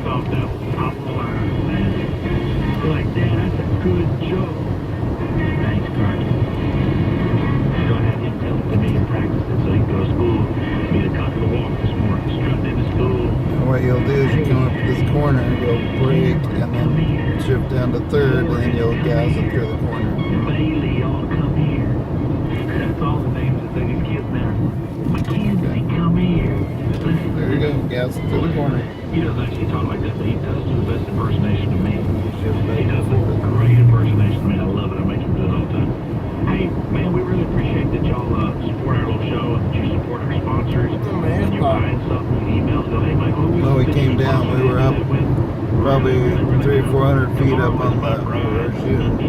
off that top of the line. You're like, Dad, that's a good joke. Thanks, Carlton. Go ahead and tell him to me and practice it so he can go to school. Me the cock of the walk this morning, strutting into school. And what you'll do is you come up to this corner, you'll brake, and then shift down to third, and then you'll gas it through the corner. Bailey, y'all come here. That's all the names that these kids now. Mackenzie, come here. There you go, gas it through the corner. He doesn't actually talk like that, but he does do the best impersonation of me. He does a great impersonation of me. I love it. I make him do it all the time. Hey, man, we really appreciate that y'all support our little show, and that you support our sponsors. When you're buying something, emails go, hey, Mike, well, we came down, we were up probably 300 or 400 feet up on the chute.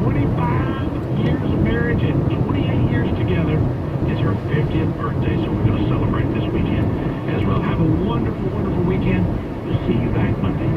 25 years of marriage and 28 years together. It's her 50th birthday, so we're going to celebrate this weekend as well. Have a wonderful, wonderful weekend. We'll see you back Monday.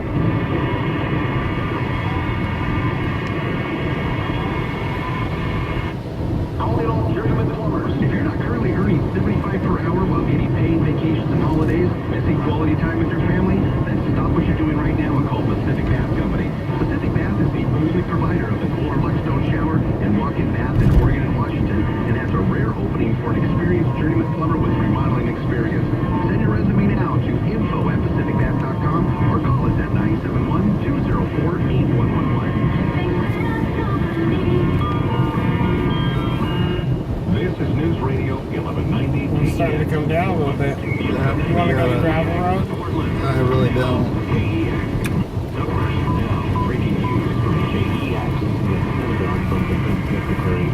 If you're not currently earning $75 per hour while getting paid vacations and holidays, missing quality time with your family, then stop what you're doing right now and call Pacific Bath Company. Pacific Bath is the only provider of the Kohler Luckstone shower and walk-in bath in Oregon and Washington, and has a rare opening for an experienced journeyman plumber with remodeling experience. Send your resume now to info@pacificbath.com or call us at 971-204-8111. This is News Radio 1190. It's starting to come down a little bit. Yeah, You want to go the gravel road? I really don't. Breaking news from NE Abbey Rd from Defense Secretary.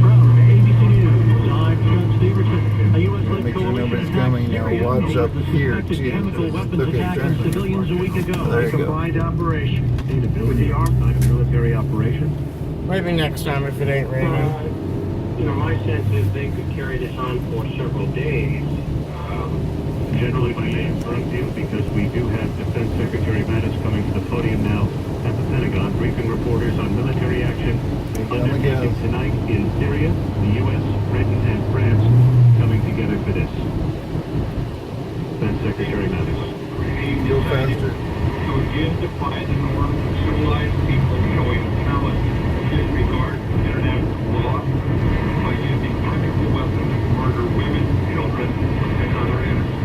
From ABC News, live from Stevenson, a U.S. led Make sure coalition nobody's attacked coming now. Syria Watch up here, suspected too. chemical weapons Look at attack on Germany. civilians a week ago. There you go. Combined operation. The ability armed military operation. Maybe next time if it ain't raining. You know, my sense is they could carry this on for several days. Generally by name, because we do have Defense Secretary Mattis coming to the podium now at the Pentagon, briefing reporters on military action undertaken tonight in Syria, the U.S., Britain, and France coming together for this. Defense Secretary Mattis. Go faster. To again defy the norm of civilized people showing talent disregard international law by using chemical weapons to murder women, children, and other innocents.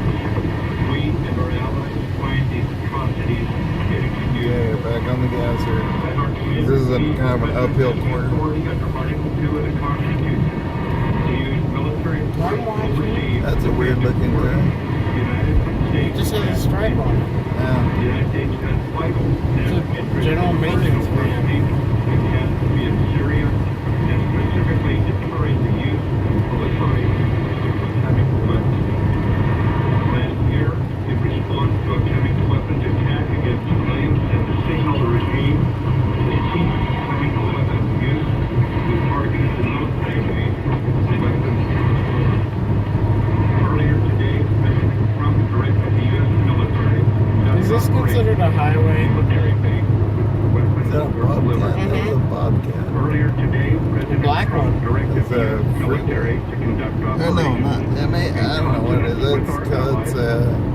We and our allies find these atrocities inexcusable. Yeah, back on the gas here. This is a kind of an uphill corner. Under Article 2 of the Constitution to use military force overseas. That's a weird looking thing. It just has a stripe on it. Yeah. The United States has vital It's a general maintenance van. in Syria, and specifically deterring the use and proliferation of chemical weapons. Last year, in response to a chemical weapons attack against civilians and to signal the regime to cease chemical weapons use, we targeted the military base with weapons. Earlier today, President Trump directed the U.S. military Is this considered a highway? military base with weapons Is that a that were delivered. bobcat? That's a bobcat. Earlier today, President black Trump one. directed It's the a U.S. military to conduct operations. No, not. I don't know what it is. It's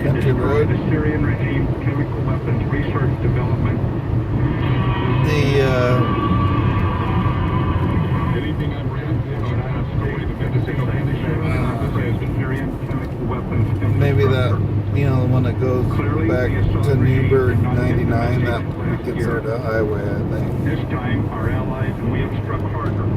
country road. The Syrian regime's chemical weapons research development. Anything I've read on story the Mendocino Syrian chemical weapons. Maybe that, the one that goes back to Newburgh 99, that considered a highway, I think. This time, our allies and we have struck harder.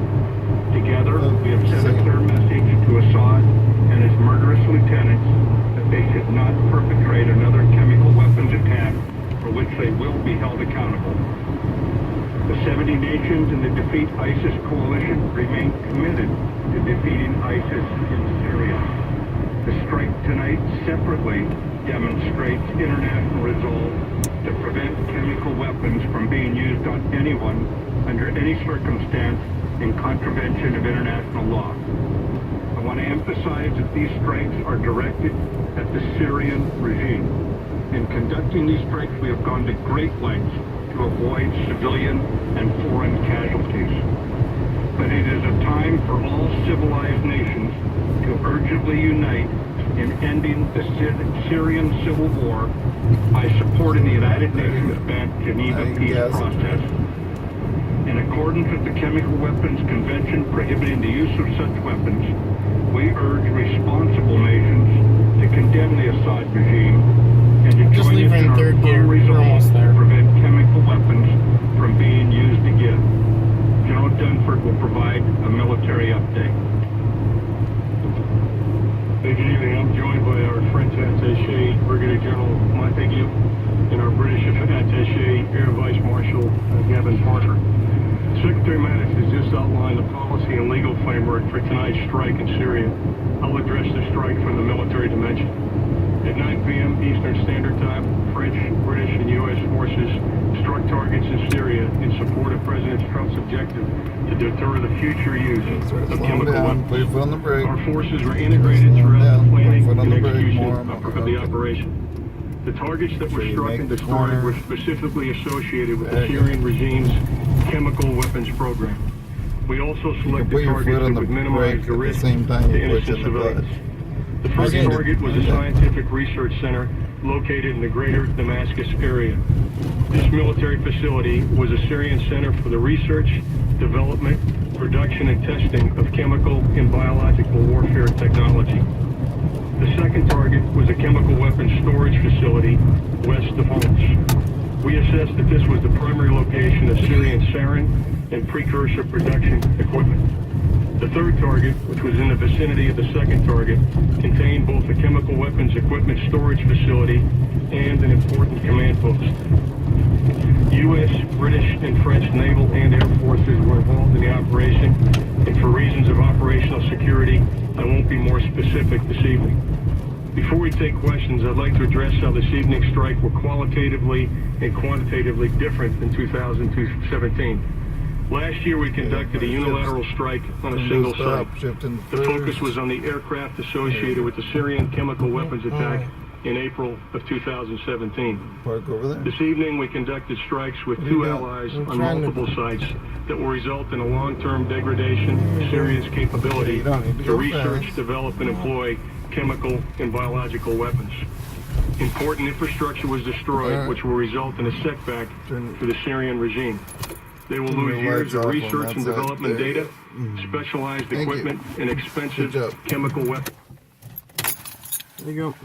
Together, we have sent a clear message to Assad and his murderous lieutenants that they should not perpetrate another chemical weapons attack for which they will be held accountable. The 70 nations in the Defeat ISIS coalition remain committed to defeating ISIS in Syria. The strike tonight separately demonstrates international resolve to prevent chemical weapons from being used on anyone under any circumstance in contravention of international law. I want to emphasize that these strikes are directed at the Syrian regime. In conducting these strikes, we have gone to great lengths to avoid civilian and foreign casualties. But it is a time for all civilized nations to urgently unite in ending the Syrian civil war by supporting the United Nations-backed Geneva peace process. In accordance with the Chemical Weapons Convention prohibiting the use of such weapons, we urge responsible nations to condemn the Assad regime and to Just join leave us it in in our third gear. firm We're resolve almost there. to prevent chemical weapons from being used again. General Dunford will provide a military update. Good evening. I'm joined by our French attaché, Brigadier General Montague, and our British attaché, Air Vice Marshal Gavin Parker. Secretary Mattis has just outlined the policy and legal framework for tonight's strike in Syria. I'll address the strike from the military dimension. At 9 p.m. Eastern Standard Time, French, British, and U.S. forces struck targets in Syria in support of President Trump's objective to deter the future use of chemical weapons. Put your foot on the brake. Our forces were integrated throughout the planning Foot on and the brake execution more. of the operation. The targets that were you struck make and the destroyed corner. were specifically associated with There the you Syrian regime's chemical weapons program. We also You can selected put your targets foot that on the would minimize brake the at the risk same time to you push innocent in the civilians. clutch. The first Okay. target was a Okay. scientific research center located in the greater Damascus area. This military facility was a Syrian center for the research, development, production, and testing of chemical and biological warfare technology. The second target was a chemical weapons storage facility west of Homs. We assessed that this was the primary location of Syrian sarin and precursor production equipment. The third target, which was in the vicinity of the second target, contained both a chemical weapons equipment storage facility and an important command post. U.S., British, and French naval and air forces were involved in the operation, and for reasons of operational security, I won't be more specific this evening. Before we take questions, I'd like to address how this evening's strike were qualitatively and quantitatively different than 2017. Last year, we conducted a unilateral strike on a single site. The focus was on the aircraft associated with the Syrian chemical weapons attack in April of 2017. Park over there. This evening, we conducted strikes with two allies on multiple sites that will result in a long-term degradation of Syria's capability to research, develop, and employ chemical and biological weapons. Important infrastructure was destroyed, which will result in a setback for the Syrian regime. They will lose years of research and development data, specialized equipment, and expensive chemical weapons. There you go.